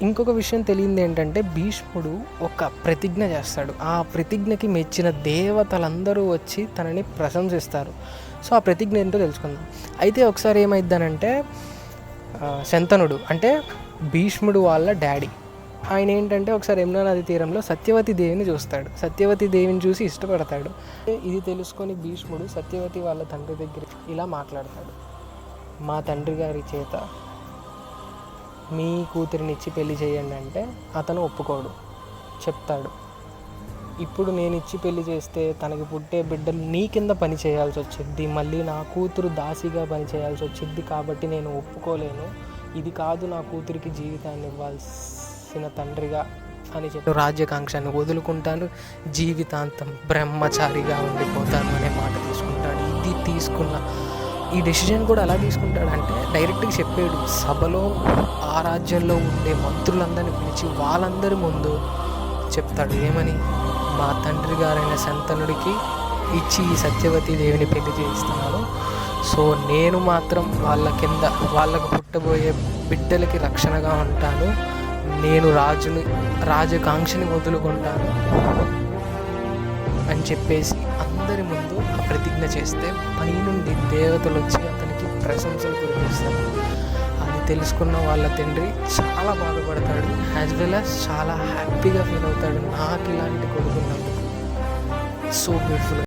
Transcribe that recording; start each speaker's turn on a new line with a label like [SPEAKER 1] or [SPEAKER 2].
[SPEAKER 1] ఇంకొక విషయం తెలియంది ఏంటంటే, భీష్ముడు ఒక ప్రతిజ్ఞ చేస్తాడు. ఆ ప్రతిజ్ఞకి మెచ్చిన దేవతలందరూ వచ్చి తనని ప్రశంసిస్తారు. సో ఆ ప్రతిజ్ఞ ఏంటో తెలుసుకుందాం. అయితే ఒకసారి ఏమైద్దనంటే, శంతనుడు అంటే భీష్ముడు వాళ్ళ డాడీ, ఆయన ఏంటంటే ఒకసారి యమునా నది తీరంలో సత్యవతి దేవిని చూస్తాడు. సత్యవతి దేవిని చూసి ఇష్టపడతాడు. ఇది తెలుసుకొని భీష్ముడు సత్యవతి వాళ్ళ తండ్రి దగ్గర ఇలా మాట్లాడతాడు: మా తండ్రి గారి చేత మీ కూతురిని ఇచ్చి పెళ్లి చేయండి అంటే అతను ఒప్పుకోడు. చెప్తాడు, ఇప్పుడు నేను ఇచ్చి పెళ్లి చేస్తే తనకి పుట్టే బిడ్డలు నీ కింద పని చేయాల్సి వచ్చింది, మళ్ళీ నా కూతురు దాసిగా పని చేయాల్సి వచ్చింది, కాబట్టి నేను ఒప్పుకోలేను. ఇది కాదు నా కూతురికి జీవితాన్ని ఇవ్వాల్సిన తండ్రిగా అని చెప్పి రాజ్యకాంక్షను వదులుకుంటాను, జీవితాంతం బ్రహ్మచారిగా ఉండిపోతాను అనే మాట తీసుకుంటాడు. ఇది తీసుకున్న ఈ డెసిషన్ కూడా ఎలా తీసుకుంటాడంటే, డైరెక్ట్గా చెప్పాడు. సభలో ఆ రాజ్యంలో ఉండే మంత్రులందరినీ పిలిచి వాళ్ళందరి ముందు చెప్తాడు. ఏమని? మా తండ్రి గారైన శంతనుడికి ఇచ్చి ఈ సత్యవతి దేవిని పెళ్లి చేయిస్తున్నాను. సో నేను మాత్రం వాళ్ళ కింద వాళ్ళకు పుట్టబోయే బిడ్డలకి రక్షణగా ఉంటాను. నేను రాజకాంక్షని వదులుకుంటాను అని చెప్పేసి అందరి ముందు ఆ ప్రతిజ్ఞ చేస్తే పైనుండి దేవతలు వచ్చి అతనికి ప్రశంసలు కురిపిస్తారు. అది తెలుసుకున్న వాళ్ళ తండ్రి చాలా బాధపడతాడు, యాజ్ వెల్ యాజ్ చాలా హ్యాపీగా ఫీల్ అవుతాడు. నాకు ఇలాంటి కొడుకున్నందుకు సో బ్యూటిఫుల్.